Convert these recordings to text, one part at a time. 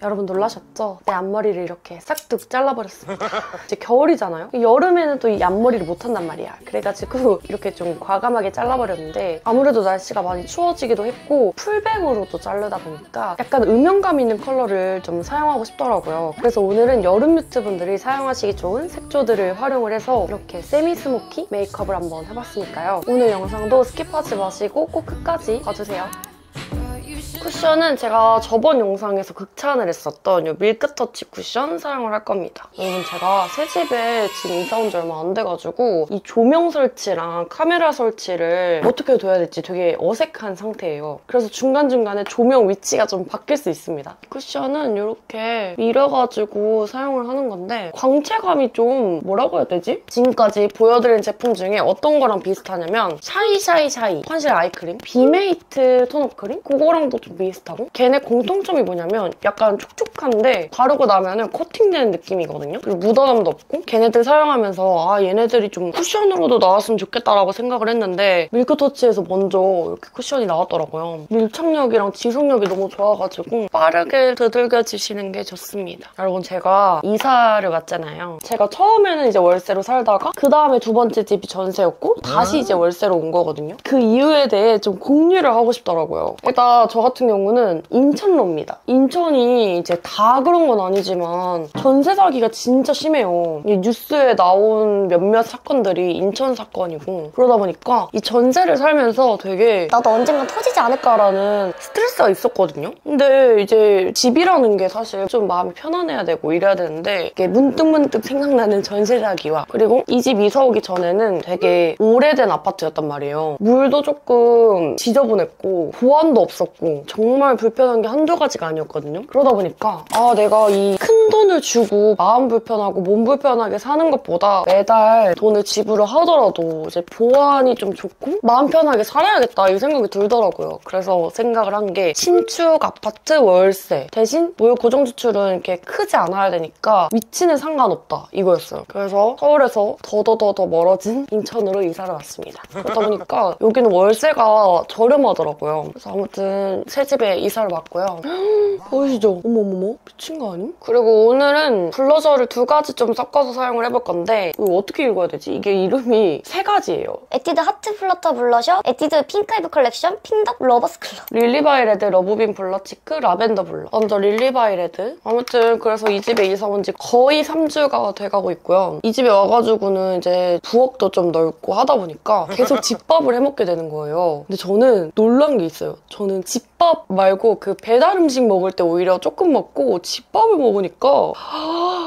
여러분 놀라셨죠? 내 앞머리를 이렇게 싹둑 잘라버렸습니다. 이제 겨울이잖아요? 여름에는 또 이 앞머리를 못한단 말이야. 그래가지고 이렇게 좀 과감하게 잘라버렸는데 아무래도 날씨가 많이 추워지기도 했고 풀백으로 또 자르다 보니까 약간 음영감 있는 컬러를 좀 사용하고 싶더라고요. 그래서 오늘은 여름 뮤트분들이 사용하시기 좋은 색조들을 활용을 해서 이렇게 세미 스모키 메이크업을 한번 해봤으니까요. 오늘 영상도 스킵하지 마시고 꼭 끝까지 봐주세요. 쿠션은 제가 저번 영상에서 극찬을 했었던 이 밀크터치 쿠션 사용을 할 겁니다. 여러분 제가 새 집에 지금 이사 온 지 얼마 안 돼가지고 이 조명 설치랑 카메라 설치를 어떻게 둬야 될지 되게 어색한 상태예요. 그래서 중간중간에 조명 위치가 좀 바뀔 수 있습니다. 쿠션은 이렇게 밀어가지고 사용을 하는 건데 광채감이 좀 뭐라고 해야 되지? 지금까지 보여드린 제품 중에 어떤 거랑 비슷하냐면 샤이샤이샤이 컨실 아이크림, 비메이트 톤업 크림? 그거랑도 좀 비슷하고 걔네 공통점이 뭐냐면 약간 촉촉한데 바르고 나면은 코팅되는 느낌이거든요. 그리고 묻어남도 없고 걔네들 사용하면서 아 얘네들이 좀 쿠션으로도 나왔으면 좋겠다라고 생각을 했는데 밀크터치에서 먼저 이렇게 쿠션이 나왔더라고요. 밀착력이랑 지속력이 너무 좋아가지고 빠르게 두들겨주시는 게 좋습니다. 여러분 제가 이사를 왔잖아요. 제가 처음에는 이제 월세로 살다가 그 다음에 두 번째 집이 전세였고 다시 이제 월세로 온 거거든요. 그 이유에 대해 좀 공유를 하고 싶더라고요. 일단 저 같은 경우는 인천로입니다. 인천이 이제 다 그런 건 아니지만 전세 사기가 진짜 심해요. 이 뉴스에 나온 몇몇 사건들이 인천 사건이고 그러다 보니까 이 전세를 살면서 되게 나도 언젠간 터지지 않을까라는 스트레스가 있었거든요. 근데 이제 집이라는 게 사실 좀 마음이 편안해야 되고 이래야 되는데 이게 문득문득 생각나는 전세 사기와 그리고 이 집 이사 오기 전에는 되게 오래된 아파트였단 말이에요. 물도 조금 지저분했고 보안도 없었고 정말 불편한 게 한두 가지가 아니었거든요. 그러다 보니까 아 내가 이 큰 돈을 주고 마음 불편하고 몸 불편하게 사는 것보다 매달 돈을 지불을 하더라도 이제 보안이 좀 좋고 마음 편하게 살아야겠다 이 생각이 들더라고요. 그래서 생각을 한 게 신축 아파트 월세 대신 무료 고정지출은 이렇게 크지 않아야 되니까 위치는 상관없다 이거였어요. 그래서 서울에서 더더더 멀어진 인천으로 이사를 왔습니다. 그러다 보니까 여기는 월세가 저렴하더라고요. 그래서 아무튼 새 집에 이사를 왔고요. 보이시죠? 어머머머 미친 거 아님? 그리고 오늘은 블러셔를 두 가지 좀 섞어서 사용을 해볼 건데 이거 어떻게 읽어야 되지? 이게 이름이 세 가지예요. 에뛰드 하트 플러터 블러셔, 에뛰드 핑크아이브 컬렉션, 핑덕 러버스 클럽. 릴리바이 레드 러브빔 블러 치크 라벤더 블러. 먼저 릴리바이 레드. 아무튼 그래서 이 집에 이사 온 지 거의 3주가 돼가고 있고요. 이 집에 와가지고는 이제 부엌도 좀 넓고 하다 보니까 계속 집밥을 해먹게 되는 거예요. 근데 저는 놀란 게 있어요. 저는 집밥 말고 그 배달 음식 먹을 때 오히려 조금 먹고 집밥을 먹으니까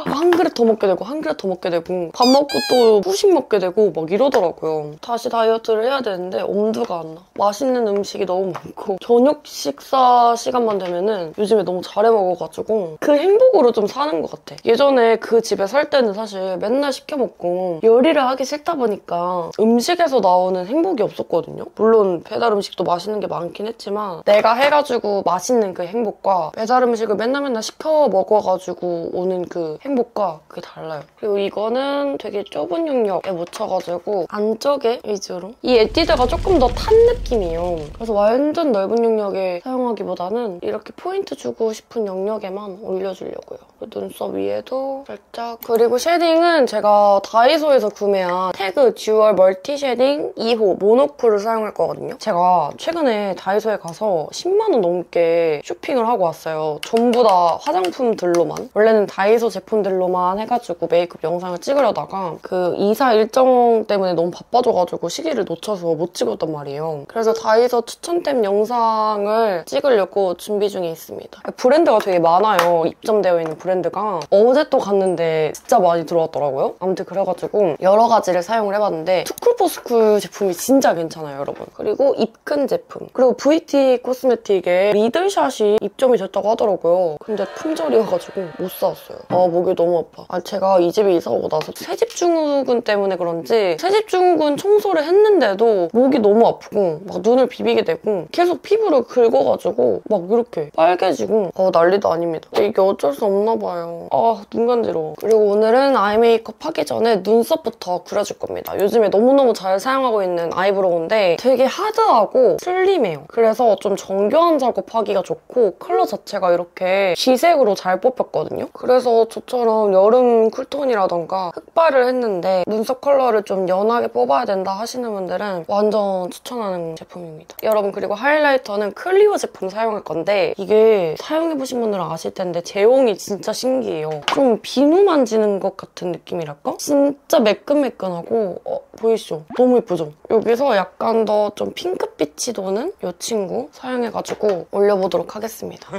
한 그릇 더 먹게 되고 한 그릇 더 먹게 되고 밥 먹고 또 후식 먹게 되고 막 이러더라고요. 다시 다이어트를 해야 되는데 엄두가 안 나. 맛있는 음식이 너무 많고 저녁 식사 시간만 되면은 요즘에 너무 잘해 먹어가지고 그 행복으로 좀 사는 것 같아. 예전에 그 집에 살 때는 사실 맨날 시켜 먹고 요리를 하기 싫다 보니까 음식에서 나오는 행복이 없었거든요. 물론 배달 음식도 맛있는 게 많긴 했지만 내가 해가지고 맛있는 그 행복과 배달 음식을 맨날 시켜 먹어가지고 오는 그 행복과 그게 달라요. 그리고 이거는 되게 좁은 영역에 묻혀가지고 안쪽에 위주로 이 에뛰드가 조금 더 탄 느낌이에요. 그래서 완전 넓은 영역에 사용하기보다는 이렇게 포인트 주고 싶은 영역에만 올려주려고요. 눈썹 위에도 살짝. 그리고 쉐딩은 제가 다이소에서 구매한 태그 듀얼 멀티 쉐딩 2호 모노크를 사용할 거거든요. 제가 최근에 다이소에 가서 10만 원 넘게 쇼핑을 하고 왔어요. 전부 다 화장품들로만. 원래는 다이소 제품들로만 해가지고 메이크업 영상을 찍으려다가 그 이사 일정 때문에 너무 바빠져가지고 시기를 놓쳐서 못 찍었단 말이에요. 그래서 다이소 추천템 영상을 찍으려고 준비 중에 있습니다. 브랜드가 되게 많아요. 입점되어 있는 브랜드가. 어제 또 갔는데 진짜 많이 들어왔더라고요. 아무튼 그래가지고 여러 가지를 사용을 해봤는데 투쿨포스쿨 제품이 진짜 괜찮아요, 여러분. 그리고 입근 제품. 그리고 VT 코스메틱에 리들샷이 입점이 됐다고 하더라고요. 근데 품절이어가지고 못 사왔어요. 목이 너무 아파. 제가 이 집에 이사 오고 나서 새집증후군 때문에 그런지 새집증후군 청소를 했는데도 목이 너무 아프고 막 눈을 비비게 되고 계속 피부를 긁어가지고 막 이렇게 빨개지고 난리도 아닙니다. 이게 어쩔 수 없나 봐요. 눈 간지러워. 그리고 오늘은 아이 메이크업 하기 전에 눈썹부터 그려줄 겁니다. 요즘에 너무너무 너무너무 잘 사용하고 있는 아이브로우인데 되게 하드하고 슬림해요. 그래서 좀 정교한 작업하기가 좋고 컬러 자체가 이렇게 G색으로 잘 뽑혔거든요. 그래서 저처럼 여름 쿨톤이라던가 흑발을 했는데 눈썹 컬러를 좀 연하게 뽑아야 된다 하시는 분들은 완전 추천하는 제품입니다. 여러분 그리고 하이라이터는 클리오 제품 사용할 건데 이게 사용해보신 분들은 아실 텐데 제형이 진짜 신기해요. 좀 비누 만지는 것 같은 느낌이랄까? 진짜 매끈매끈하고 보이시죠? 너무 예쁘죠? 여기서 약간 더 좀 핑크빛이 도는 이 친구 사용해가지고 올려보도록 하겠습니다.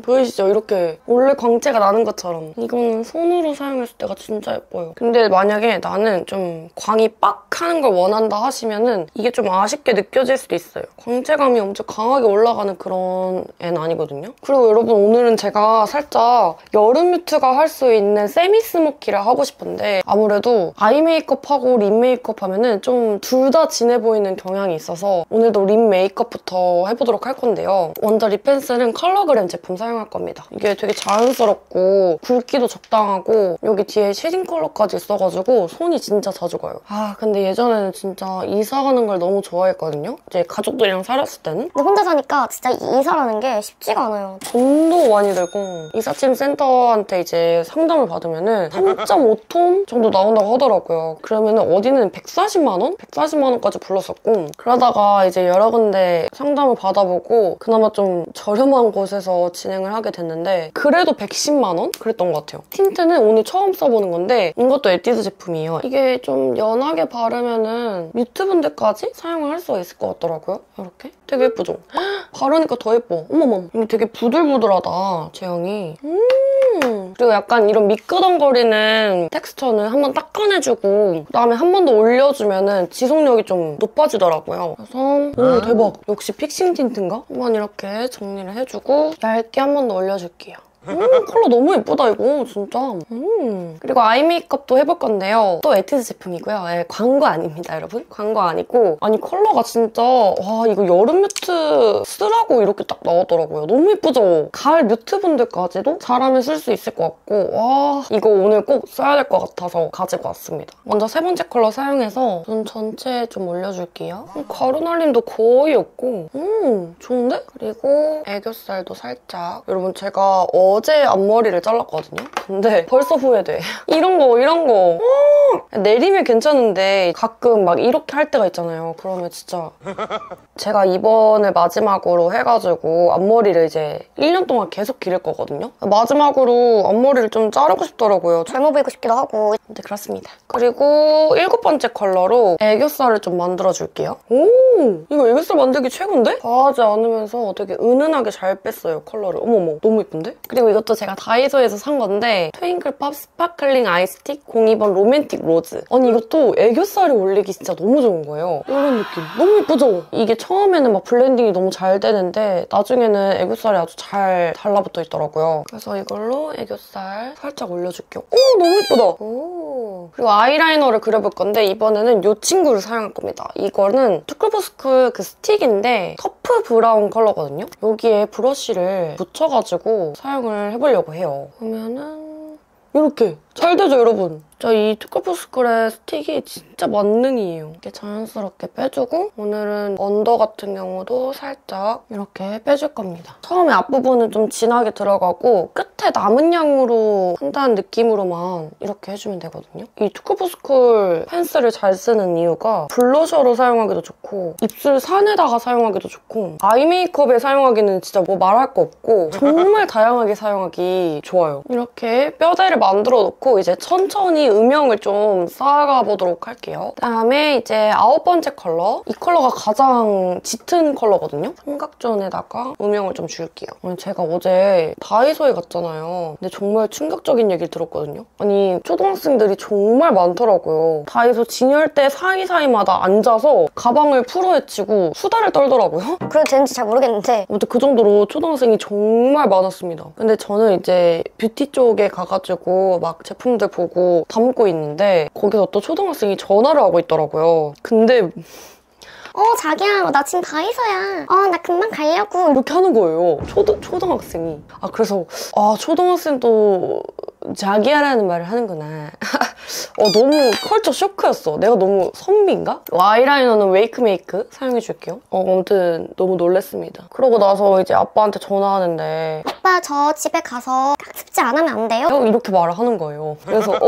보이시죠? 이렇게 원래 광채가 나는 것처럼. 이거는 손으로 사용했을 때가 진짜 예뻐요. 근데 만약에 나는 좀 광이 빡 하는 걸 원한다 하시면은 이게 좀 아쉽게 느껴질 수도 있어요. 광채감이 엄청 강하게 올라가는 그런 애는 아니거든요. 그리고 여러분 오늘은 제가 살짝 여름 뮤트가 할 수 있는 세미 스모키를 하고 싶은데 아무래도 아이 메이크업하고 립 메이크업 하면은 좀 둘 다 진해 보이는 경향이 있어서 오늘도 립 메이크업부터 해보도록 할 건데요. 먼저 립 펜슬은 컬러그램 제품 사용할 겁니다. 이게 되게 자연스럽고 굵기도 적당하고 여기 뒤에 쉐딩 컬러까지 있어가지고 손이 진짜 자주 가요. 근데 예전에는 진짜 이사 가는 걸 너무 좋아했거든요. 이제 가족들이랑 살았을 때는. 근데 혼자 사니까 진짜 이사라는 게 쉽지가 않아요. 돈도 많이 들고 이삿짐 센터한테 이제 상담을 받으면은 3.5톤 정도 나온다고 하더라고요. 그러면은 어디는 140만 원? 140만 원까지 불렀었고 그러다가 이제 여러 군데 상담을 받아보고 그나마 좀 저렴한 곳에서 진행을 하게 됐는데 그래도 110만 원? 그랬던 것 같아요. 틴트는 오늘 처음 써보는 건데 이것도 에뛰드 제품이에요. 이게 좀 연하게 바르면은 뮤트분들까지 사용을 할 수가 있을 것 같더라고요. 이렇게. 되게 예쁘죠? 바르니까 더 예뻐. 어머머. 이게 되게 부들부들하다, 제형이. 그리고 약간 이런 미끄덩거리는 텍스처는 한번 닦아내주고 그다음에 한 번 더 올려주면은 지속력이 좀 높아지더라고요. 그래서 오 대박. 역시 픽싱 틴트인가? 한번 이렇게 정리를 해주고 얇게 한 번 더 올려줄게요. 컬러 너무 예쁘다 이거 진짜. 그리고 아이 메이크업도 해볼 건데요. 또 에뛰드 제품이고요. 네, 광고 아닙니다 여러분. 광고 아니고 아니 컬러가 진짜 와 이거 여름 뮤트 쓰라고 이렇게 딱 나왔더라고요. 너무 예쁘죠? 가을 뮤트 분들까지도 잘하면 쓸 수 있을 것 같고 와 이거 오늘 꼭 써야 될 것 같아서 가지고 왔습니다. 먼저 세 번째 컬러 사용해서 눈 전체에 좀 올려줄게요. 가루 날림도 거의 없고 좋은데? 그리고 애교살도 살짝. 여러분 제가 어제 앞머리를 잘랐거든요? 근데 벌써 후회돼. 이런 거. 내리면 괜찮은데 가끔 막 이렇게 할 때가 있잖아요. 그러면 진짜 제가 이번을 마지막으로 해가지고 앞머리를 이제 1년 동안 계속 기를 거거든요? 마지막으로 앞머리를 좀 자르고 싶더라고요. 젊어 보이고 싶기도 하고. 근데 그렇습니다. 그리고 7번째 컬러로 애교살을 좀 만들어줄게요. 오! 이거 애교살 만들기 최고인데? 과하지 않으면서 되게 은은하게 잘 뺐어요, 컬러를. 어머머, 너무 예쁜데? 그리고 이것도 제가 다이소에서 산 건데 트윙클팝 스파클링 아이스틱 02번 로맨틱 로즈. 아니 이것도 애교살이 올리기 진짜 너무 좋은 거예요. 이런 느낌. 너무 예쁘죠? 이게 처음에는 막 블렌딩이 너무 잘 되는데 나중에는 애교살이 아주 잘 달라붙어 있더라고요. 그래서 이걸로 애교살 살짝 올려줄게요. 오! 너무 예쁘다! 오. 그리고 아이라이너를 그려볼 건데 이번에는 이 친구를 사용할 겁니다. 이거는 투쿨포스쿨 그 스틱인데 터프 브라운 컬러거든요? 여기에 브러쉬를 묻혀가지고 사용을 해보려고 해요. 보면은 이렇게 잘 되죠, 여러분? 진짜 이 투쿨포스쿨의 스틱이 진짜 만능이에요. 이렇게 자연스럽게 빼주고 오늘은 언더 같은 경우도 살짝 이렇게 빼줄 겁니다. 처음에 앞부분은 좀 진하게 들어가고 끝에 남은 양으로 한다는 느낌으로만 이렇게 해주면 되거든요. 이 투쿨포스쿨 펜슬을 잘 쓰는 이유가 블러셔로 사용하기도 좋고 입술 산에다가 사용하기도 좋고 아이 메이크업에 사용하기는 진짜 뭐 말할 거 없고 정말 다양하게 사용하기 좋아요. 이렇게 뼈대를 만들어 놓고 이제 천천히 음영을 좀 쌓아가 보도록 할게요. 그다음에 이제 9번째 컬러. 이 컬러가 가장 짙은 컬러거든요. 삼각존에다가 음영을 좀 줄게요. 제가 어제 다이소에 갔잖아요. 근데 정말 충격적인 얘기를 들었거든요. 아니 초등학생들이 정말 많더라고요. 다이소 진열대 사이사이마다 앉아서 가방을 풀어헤치고 수다를 떨더라고요. 그래도 되는지 잘 모르겠는데 아무튼 그 정도로 초등학생이 정말 많았습니다. 근데 저는 이제 뷰티 쪽에 가가지고 막 제품들 보고 담고 있는데 거기서 또 초등학생이 전화를 하고 있더라고요. 근데 자기야 나 지금 다이소야. 나 금방 가려고. 이렇게 하는 거예요. 초등학생이. 그래서 초등학생도 자기야라는 말을 하는구나. 너무 컬처 쇼크였어. 내가 너무 선비인가? 아이라이너는 웨이크메이크 사용해줄게요. 아무튼 너무 놀랬습니다. 그러고 나서 이제 아빠한테 전화하는데 오빠 저 집에 가서 학습지 안 하면 안 돼요? 이렇게 말을 하는 거예요. 그래서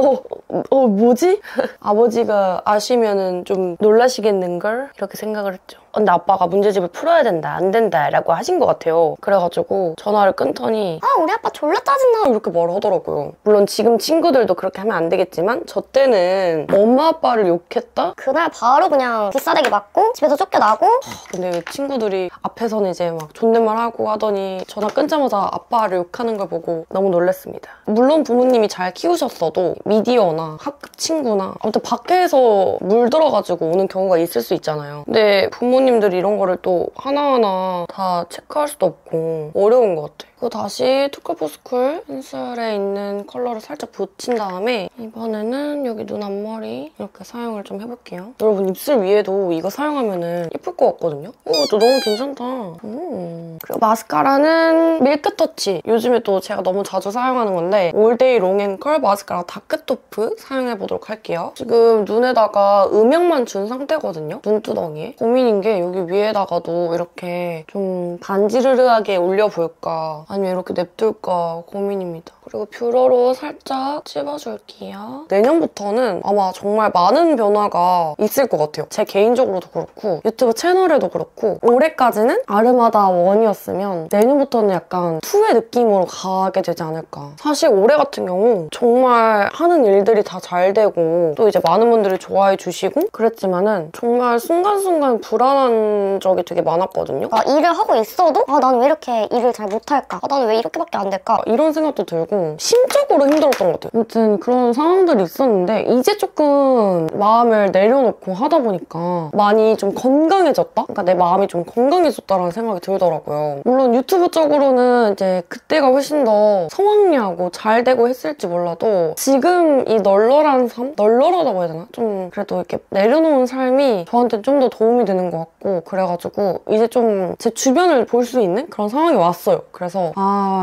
뭐지? 아버지가 아시면은 좀 놀라시겠는걸? 이렇게 생각을 했죠. 근데 아빠가 문제집을 풀어야 된다, 안 된다 라고 하신 것 같아요. 그래가지고 전화를 끊더니 우리 아빠 졸라 짜증나 이렇게 말을 하더라고요. 물론 지금 친구들도 그렇게 하면 안 되겠지만 저 때는 엄마 아빠를 욕했다? 그날 바로 그냥 빗사대기 맞고 집에서 쫓겨나고. 근데 친구들이 앞에서는 이제 막 존댓말하고 하더니 전화 끊자마자 아빠를 욕하는 걸 보고 너무 놀랐습니다. 물론 부모님이 잘 키우셨어도 미디어나 학급 친구나 아무튼 밖에서 물들어가지고 오는 경우가 있을 수 있잖아요. 근데 부모님들이 이런 거를 또 하나하나 다 체크할 수도 없고 어려운 것 같아. 그리고 다시 투쿨포스쿨 펜슬에 있는 컬러를 살짝 붙인 다음에 이번에는 여기 눈 앞머리 이렇게 사용을 좀 해볼게요. 여러분 입술 위에도 이거 사용하면은 예쁠 것 같거든요? 이것도 너무 괜찮다. 그리고 마스카라는 밀크터치. 요즘에 또 제가 너무 자주 사용하는 건데 올데이 롱앤컬 마스카라 다크토프 사용해보도록 할게요. 지금 눈에다가 음영만 준 상태거든요? 눈두덩이에. 고민인 게 여기 위에다가도 이렇게 좀 반지르르하게 올려볼까 아니면 이렇게 냅둘까 고민입니다. 그리고 뷰러로 살짝 찝어줄게요. 내년부터는 아마 정말 많은 변화가 있을 것 같아요. 제 개인적으로도 그렇고 유튜브 채널에도 그렇고 올해까지는 아르마다 1이었으면 내년부터는 약간 2의 느낌으로 가게 되지 않을까. 사실 올해 같은 경우 정말 하는 일들이 다 잘 되고 또 이제 많은 분들이 좋아해 주시고 그랬지만은 정말 순간순간 불안한 적이 되게 많았거든요. 일을 하고 있어도 나는 왜 이렇게 일을 잘 못할까? 나는 왜 이렇게밖에 안 될까? 이런 생각도 들고 심적으로 힘들었던 것 같아요. 아무튼 그런 상황들이 있었는데 이제 조금 마음을 내려놓고 하다 보니까 많이 좀 건강해졌다? 그러니까 내 마음이 좀 건강해졌다라는 생각이 들더라고요. 물론 유튜브 쪽으로는 이제 그때가 훨씬 더 성황리하고 잘 되고 했을지 몰라도 지금 이 널널한 삶? 널널하다고 해야 되나? 좀 그래도 이렇게 내려놓은 삶이 저한테 좀 더 도움이 되는 것 같고 그래가지고 이제 좀 제 주변을 볼 수 있는 그런 상황이 왔어요. 그래서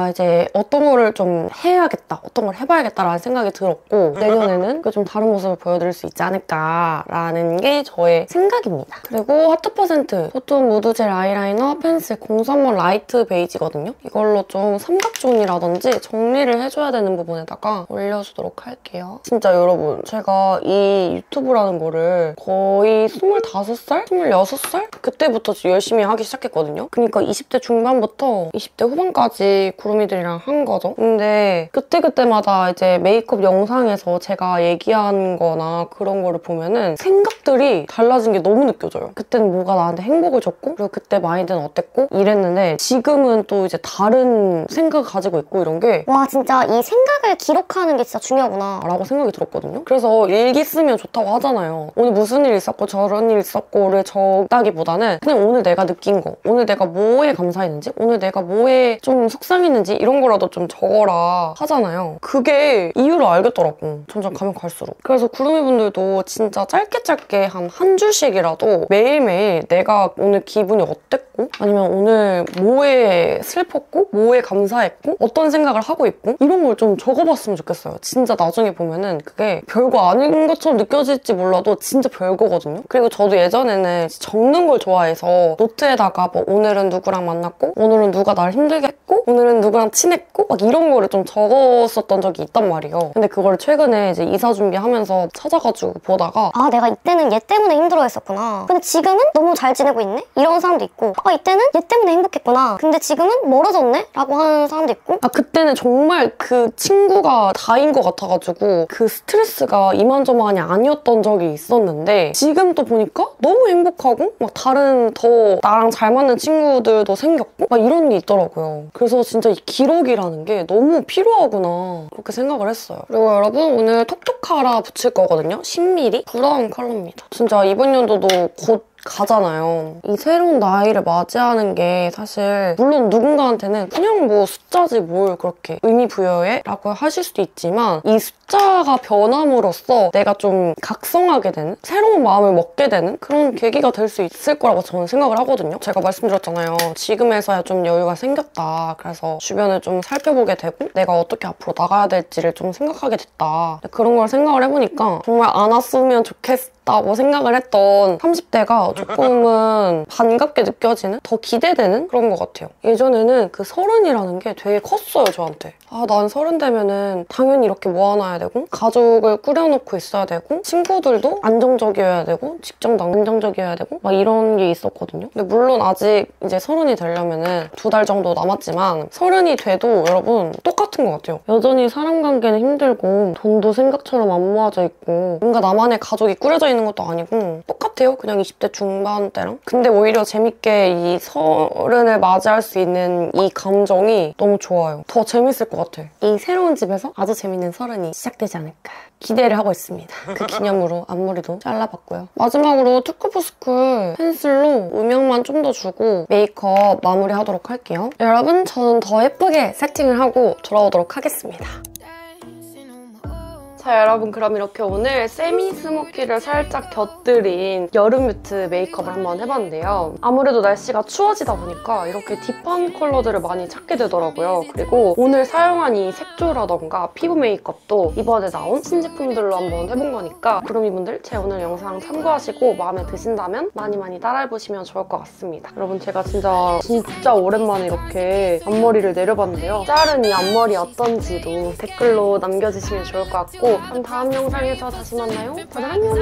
이제 어떤 거를 좀 해야겠다, 어떤 걸 해봐야겠다라는 생각이 들었고 내년에는 좀 다른 모습을 보여드릴 수 있지 않을까라는 게 저의 생각입니다. 그리고 하트% 소톤 무드젤 아이라이너 펜슬 031 라이트 베이지거든요. 이걸로 좀 삼각존이라든지 정리를 해줘야 되는 부분에다가 올려주도록 할게요. 진짜 여러분 제가 이 유튜브라는 거를 거의 25살? 26살? 그때부터 열심히 하기 시작했거든요. 그러니까 20대 중반부터 20대 후반까지 구름이들이랑 한 거죠. 근데 그때마다 이제 메이크업 영상에서 제가 얘기한 거나 그런 거를 보면은 생각들이 달라진 게 너무 느껴져요. 그때는 뭐가 나한테 행복을 줬고 그리고 그때 마인드는 어땠고 이랬는데 지금은 또 이제 다른 생각을 가지고 있고 이런 게 와 진짜 이 생각을 기록하는 게 진짜 중요하구나 라고 생각이 들었거든요. 그래서 일기 쓰면 좋다고 하잖아요. 오늘 무슨 일 있었고 저런 일 있었고를 적다기보다는 그냥 오늘 내가 느낀 거, 오늘 내가 뭐에 감사했는지, 오늘 내가 뭐에 좀 속상했는지 이런 거라도 좀 적어라 하잖아요. 그게 이유를 알겠더라고. 점점 가면 갈수록. 그래서 구름이 분들도 진짜 짧게 한 줄씩이라도 매일매일 내가 오늘 기분이 어땠고 아니면 오늘 뭐에 슬펐고 뭐에 감사했고 어떤 생각을 하고 있고 이런 걸 좀 적어봤으면 좋겠어요. 진짜 나중에 보면은 그게 별거 아닌 것처럼 느껴질지 몰라도 진짜 별거거든요. 그리고 저도 예전에는 적는 걸 좋아해서 노트에다가 뭐 오늘은 누구랑 만났고 오늘은 누가 날 힘들게 했고 오늘은 누구랑 친했고 막 이런 거를 좀 적었었던 적이 있단 말이에요. 근데 그걸 최근에 이제 이사 준비하면서 찾아가지고 보다가 내가 이때는 얘 때문에 힘들어했었구나. 근데 지금은 너무 잘 지내고 있네? 이런 사람도 있고 이때는 얘 때문에 행복했구나. 근데 지금은 멀어졌네? 라고 하는 사람도 있고 그때는 정말 그 친구가 다인 것 같아가지고 그 스트레스가 이만저만이 아니었던 적이 있었는데 지금 또 보니까 너무 행복하고 막 다른 더 나랑 잘 맞는 친구들도 생겼고 막 이런 게 있더라고요. 그래서 진짜 이 기록이라는 게 너무 필요하구나 그렇게 생각을 했어요. 그리고 여러분 오늘 톡톡하라 붙일 거거든요. 10mm 브라운 컬러입니다. 진짜 이번 연도도 곧 가잖아요. 이 새로운 나이를 맞이하는 게 사실 물론 누군가한테는 그냥 뭐 숫자지 뭘 그렇게 의미 부여해? 라고 하실 수도 있지만 이 숫자가 변함으로써 내가 좀 각성하게 되는 새로운 마음을 먹게 되는 그런 계기가 될 수 있을 거라고 저는 생각을 하거든요. 제가 말씀드렸잖아요. 지금에서야 좀 여유가 생겼다. 그래서 주변을 좀 살펴보게 되고 내가 어떻게 앞으로 나가야 될지를 좀 생각하게 됐다. 그런 걸 생각을 해보니까 정말 안 왔으면 좋겠다고 생각을 했던 30대가 조금은 반갑게 느껴지는? 더 기대되는 그런 것 같아요. 예전에는 그 30이라는 게 되게 컸어요, 저한테. 아, 난 30 되면은 당연히 이렇게 모아놔야 되고 가족을 꾸려놓고 있어야 되고 친구들도 안정적이어야 되고 직장도 안정적이어야 되고 막 이런 게 있었거든요. 근데 물론 아직 이제 30이 되려면은 2달 정도 남았지만 30이 돼도 여러분 똑같은 것 같아요. 여전히 사람 관계는 힘들고 돈도 생각처럼 안 모아져 있고 뭔가 나만의 가족이 꾸려져 있는 것도 아니고 똑같아요. 그냥 20대 중반 때랑. 근데 오히려 재밌게 이 30을 맞이할 수 있는 이 감정이 너무 좋아요. 더 재밌을 것 같아. 이 새로운 집에서 아주 재밌는 30이 시작되지 않을까 기대를 하고 있습니다. 그 기념으로 앞머리도 잘라봤고요. 마지막으로 투쿠포스쿨 펜슬로 음영만 좀 더 주고 메이크업 마무리하도록 할게요. 여러분, 저는 더 예쁘게 세팅을 하고 돌아오도록 하겠습니다. 자, 여러분, 그럼 이렇게 오늘 세미 스모키를 살짝 곁들인 여름 뮤트 메이크업을 한번 해봤는데요. 아무래도 날씨가 추워지다 보니까 이렇게 딥한 컬러들을 많이 찾게 되더라고요. 그리고 오늘 사용한 이 색조라던가 피부 메이크업도 이번에 나온 신제품들로 한번 해본 거니까 그럼 이분들 제 오늘 영상 참고하시고 마음에 드신다면 많이 따라해보시면 좋을 것 같습니다. 여러분, 제가 진짜 오랜만에 이렇게 앞머리를 내려봤는데요. 자른 이 앞머리 어떤지도 댓글로 남겨주시면 좋을 것 같고 그럼 다음 영상에서 다시 만나요. 다들 안녕!